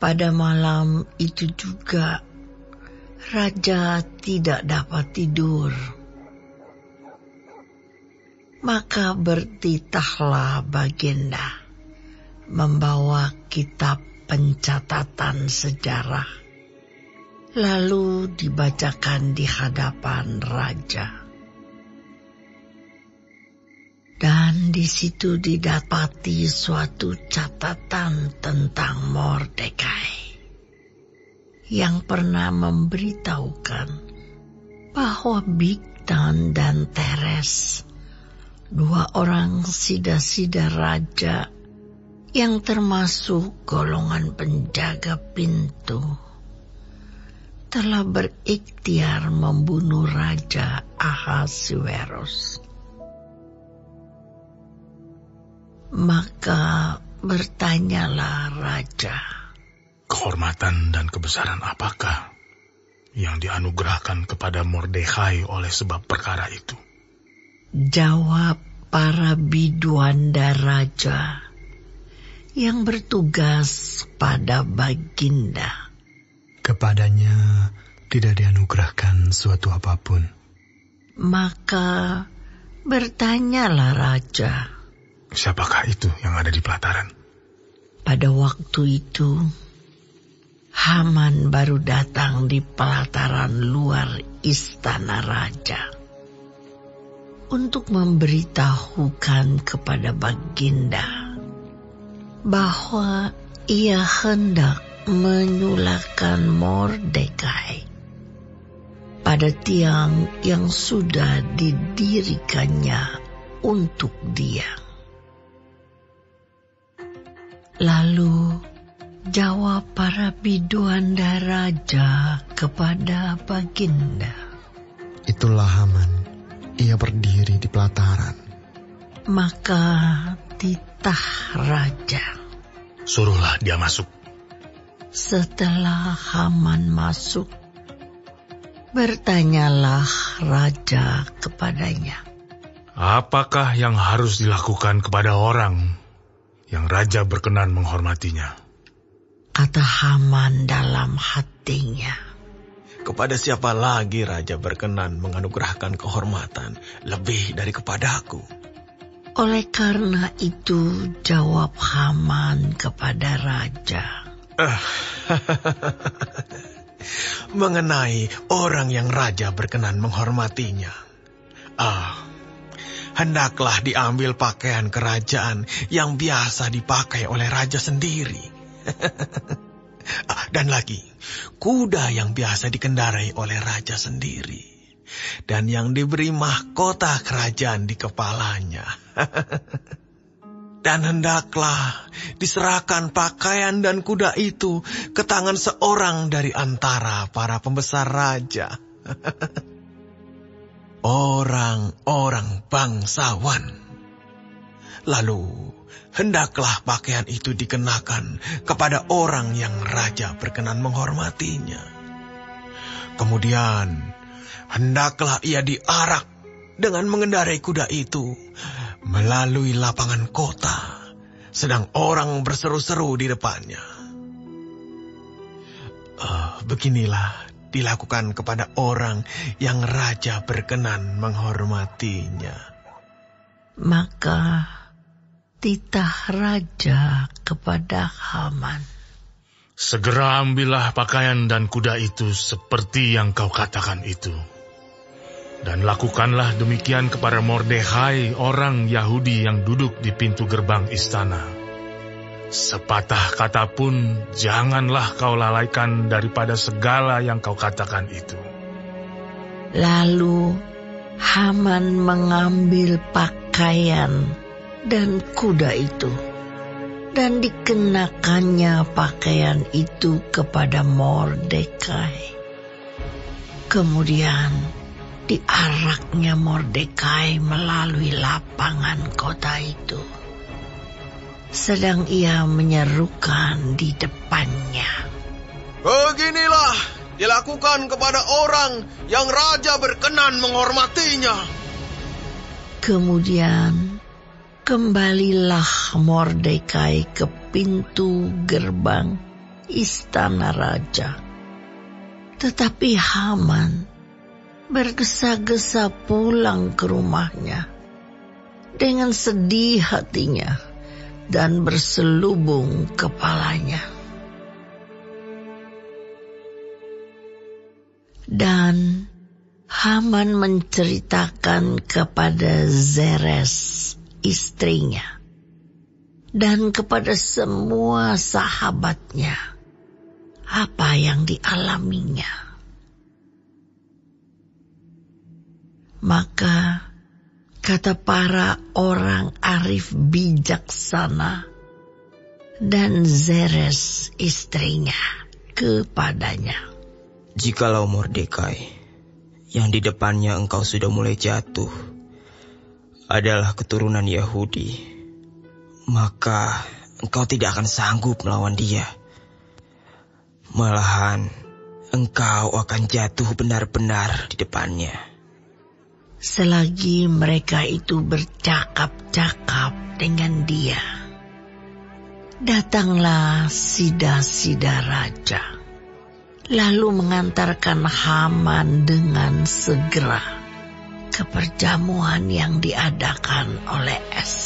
Pada malam itu juga, raja tidak dapat tidur. Maka bertitahlah Baginda membawa kitab pencatatan sejarah, lalu dibacakan di hadapan raja. Dan di situ didapati suatu catatan tentang Mordekai yang pernah memberitahukan bahwa Bigtan dan Teres, dua orang sida-sida raja yang termasuk golongan penjaga pintu, telah berikhtiar membunuh Raja Ahasuerus. Maka bertanyalah raja, kehormatan dan kebesaran apakah yang dianugerahkan kepada Mordekai oleh sebab perkara itu? Jawab para biduanda raja yang bertugas pada Baginda. Kepadanya tidak dianugerahkan suatu apapun. Maka bertanyalah raja, siapakah itu yang ada di pelataran? Pada waktu itu, Haman baru datang di pelataran luar istana raja untuk memberitahukan kepada Baginda bahwa ia hendak menyulahkan Mordekai pada tiang yang sudah didirikannya untuk dia. Lalu jawab para biduanda raja kepada Baginda, itulah Haman, ia berdiri di pelataran. Maka titah raja, suruhlah dia masuk. Setelah Haman masuk, bertanyalah raja kepadanya, apakah yang harus dilakukan kepada orang yang raja berkenan menghormatinya? Kata Haman dalam hatinya, kepada siapa lagi raja berkenan menganugerahkan kehormatan lebih dari kepadaku? Oleh karena itu jawab Haman kepada raja, mengenai orang yang raja berkenan menghormatinya, hendaklah diambil pakaian kerajaan yang biasa dipakai oleh raja sendiri. Dan lagi, kuda yang biasa dikendarai oleh raja sendiri. Dan yang diberi mahkota kerajaan di kepalanya. Dan hendaklah diserahkan pakaian dan kuda itu ke tangan seorang dari antara para pembesar raja. Orang-orang bangsawan. Lalu hendaklah pakaian itu dikenakan kepada orang yang raja berkenan menghormatinya. Kemudian hendaklah ia diarak dengan mengendarai kuda itu melalui lapangan kota, sedang orang berseru-seru di depannya. Beginilah dilakukan kepada orang yang raja berkenan menghormatinya. Maka titah raja kepada Haman, segera ambillah pakaian dan kuda itu seperti yang kau katakan itu. Dan lakukanlah demikian kepada Mordekai, orang Yahudi yang duduk di pintu gerbang istana. Sepatah kata pun janganlah kau lalaikan daripada segala yang kau katakan itu. Lalu Haman mengambil pakaian dan kuda itu, dan dikenakannya pakaian itu kepada Mordekai. Kemudian diaraknya Mordekai melalui lapangan kota itu, sedang ia menyerukan di depannya, beginilah dilakukan kepada orang yang raja berkenan menghormatinya. Kemudian kembalilah Mordekai ke pintu gerbang istana raja. Tetapi Haman bergesa-gesa pulang ke rumahnya dengan sedih hatinya dan berselubung kepalanya. Dan Haman menceritakan kepada Zeres istrinya dan kepada semua sahabatnya apa yang dialaminya. Maka kata para orang arif bijaksana dan Zeres istrinya kepadanya, "Jikalau Mordekai yang di depannya engkau sudah mulai jatuh adalah keturunan Yahudi, maka engkau tidak akan sanggup melawan dia. Malahan engkau akan jatuh benar-benar di depannya." Selagi mereka itu bercakap-cakap dengan dia, datanglah sida-sida raja, lalu mengantarkan Haman dengan segera ke perjamuan yang diadakan oleh Ester.